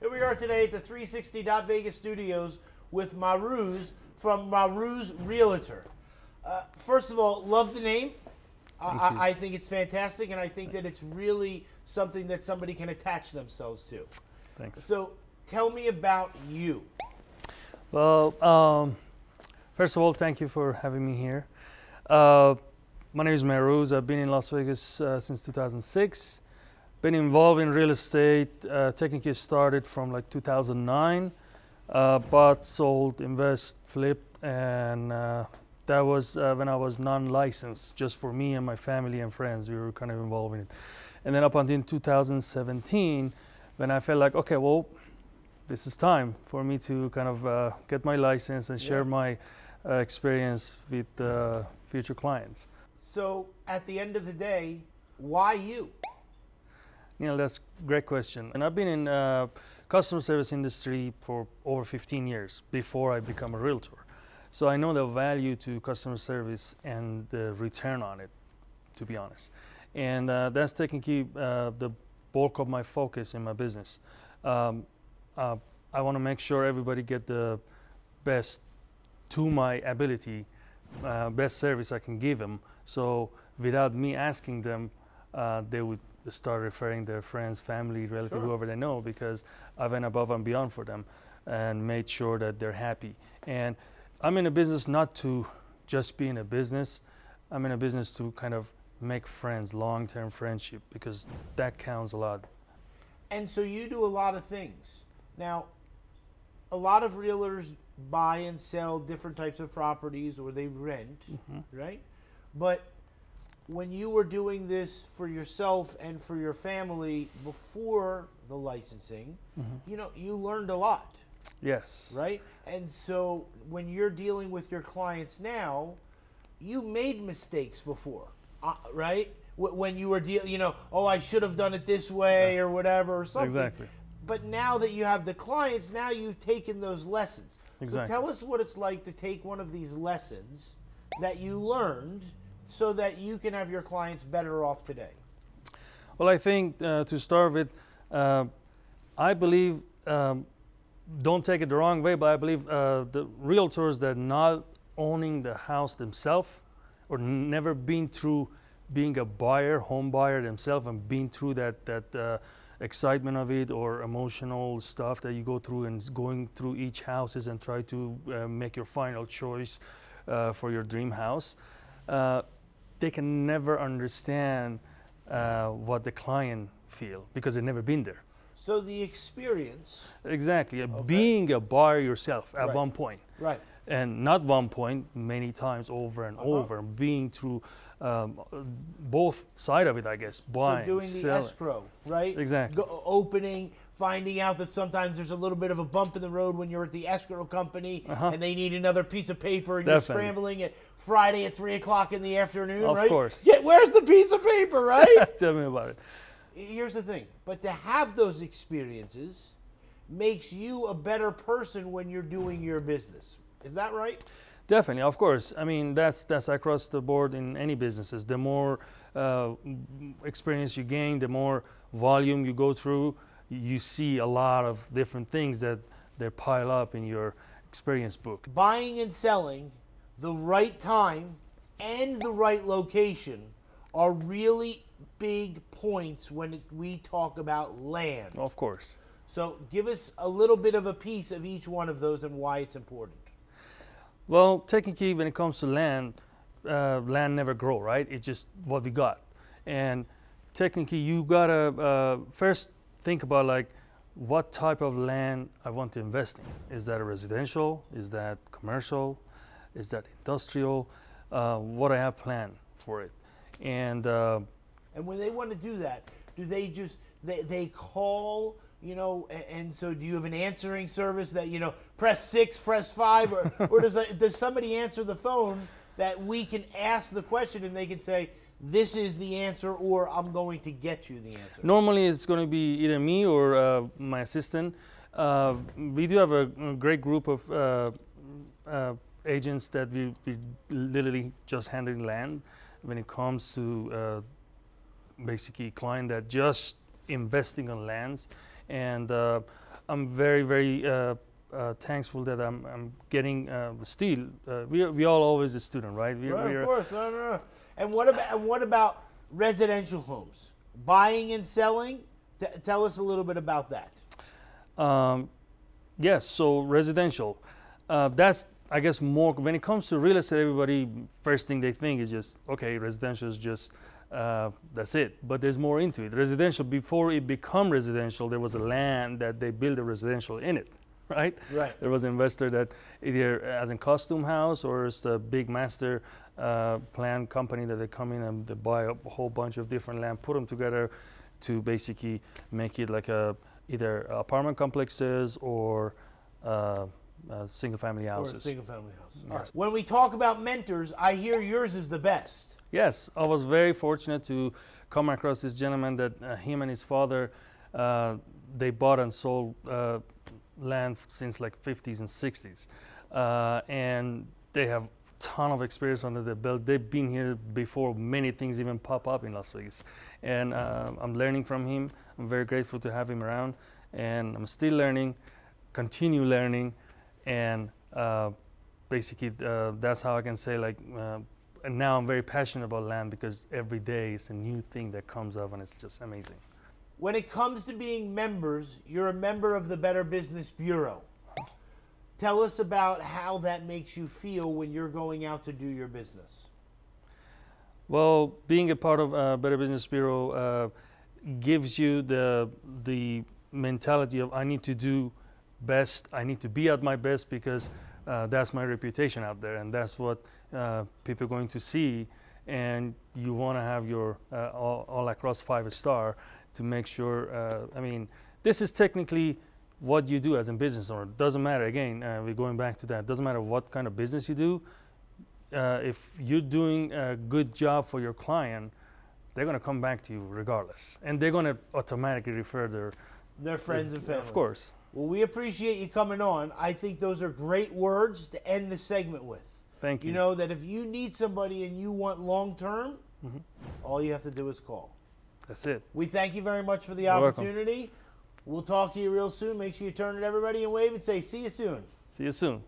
Here we are today at the 360 Vegas studios with Mehrooz from Mehrooz Realtor. First of all, love the name. I think it's fantastic, and I think that it's really something that somebody can attach themselves to. Thanks. So tell me about you. Well, first of all, thank you for having me here. My name is Mehrooz. I've been in Las Vegas since 2006. Been involved in real estate. Technically started from like 2009. Bought, sold, invest, flip, and that was when I was non-licensed, just for me and my family and friends. We were kind of involved in it. And then up until 2017, when I felt like, okay, well, this is time for me to kind of get my license and share my experience with future clients. So at the end of the day, why you? You know, that's a great question. And I've been in customer service industry for over 15 years before I become a realtor. So I know the value to customer service and the return on it, to be honest. And that's technically the bulk of my focus in my business. I want to make sure everybody get the best to my ability, best service I can give them. So without me asking them, they would start referring their friends, family, relative, whoever they know, because I went above and beyond for them and made sure that they're happy. And I'm in a business not to just be in a business. I'm in a business to kind of make friends, long-term friendship, because that counts a lot. And so you do a lot of things. Now, a lot of realtors buy and sell different types of properties, or they rent, right? But when you were doing this for yourself and for your family before the licensing, you know, you learned a lot. Yes. Right? And so when you're dealing with your clients now, you made mistakes before, right? When you were dealing, you know, oh, I should have done it this way or whatever or something. Exactly. But now that you have the clients, now you've taken those lessons. Exactly. So tell us what it's like to take one of these lessons that you learned so that you can have your clients better off today. Well, I think to start with, I believe, don't take it the wrong way, but I believe the realtors that not owning the house themselves or never been through being a buyer, home buyer themselves, and been through that excitement of it or emotional stuff that you go through and going through each houses and try to make your final choice for your dream house, they can never understand what the client feel because they've never been there. So the experience. Exactly. Being a buyer yourself at one point. Right. And not one point, many times over and over, being through both side of it, I guess. Buying, so doing the selling. escrow, right? Exactly. Opening, finding out that sometimes there's a little bit of a bump in the road when you're at the escrow company and they need another piece of paper and you're scrambling at Friday at 3 o'clock in the afternoon, right? Of course. Yeah, where's the piece of paper, right? Tell me about it. Here's the thing, but to have those experiences makes you a better person when you're doing your business. Is that right? Definitely, of course. I mean, that's across the board in any businesses. The more experience you gain, the more volume you go through, you see a lot of different things that they pile up in your experience book. Buying and selling, the right time and the right location are really big points when we talk about land. Of course. So give us a little bit of a piece of each one of those and why it's important. Well, technically, when it comes to land, land never grow, right? It's just what we got. And technically, you gotta first think about like what type of land I want to invest in. Is that a residential? Is that commercial? Is that industrial? What I have planned for it. And when they want to do that, do they just, they call, you know, and so do you have an answering service that, you know, press 6, press 5, or does somebody answer the phone that we can ask the question and they can say, this is the answer, or I'm going to get you the answer? Normally it's going to be either me or my assistant. We do have a great group of agents that we literally just handling land when it comes to basically client that just investing on lands. And I'm very, very thankful that I'm getting still. We all always a student, right? Right, of course. No. And what about residential homes? Buying and selling? Tell us a little bit about that. Yes, so residential. That's, I guess, more when it comes to real estate, everybody first thing they think is just, okay, residential is just that's it. But there's more into it. Residential, before it become residential, there was a land that they built a residential in it, right? Right. There was an investor that either as a custom house or it's the big master plan company that they come in and they buy a whole bunch of different land, put them together to basically make it like either apartment complexes or single-family houses. Or a single-family house. Yes. All right. When we talk about mentors, I hear yours is the best. Yes, I was very fortunate to come across this gentleman that him and his father, they bought and sold land since like 50s and 60s. And they have a ton of experience under their belt. They've been here before many things even pop up in Las Vegas. And I'm learning from him. I'm very grateful to have him around. And I'm still learning, continue learning. And basically that's how I can say, like, and now I'm very passionate about land because every day is a new thing that comes up and it's just amazing. When it comes to being members, you're a member of the Better Business Bureau. Tell us about how that makes you feel when you're going out to do your business. Well, being a part of Better Business Bureau gives you the mentality of I need to do best, I need to be at my best because that's my reputation out there and that's what people are going to see, and you want to have your all across 5-star to make sure, I mean, this is technically what you do as a business owner. Doesn't matter, again, we're going back to that, doesn't matter what kind of business you do, if you're doing a good job for your client, they're going to come back to you regardless, and they're going to automatically refer their friends and family. Of course. Well, we appreciate you coming on. I think those are great words to end the segment with. Thank you. You know that if you need somebody and you want long-term, all you have to do is call. That's it. We thank you very much for the You're opportunity. Welcome. We'll talk to you real soon. Make sure you turn to everybody and wave and say, see you soon. See you soon.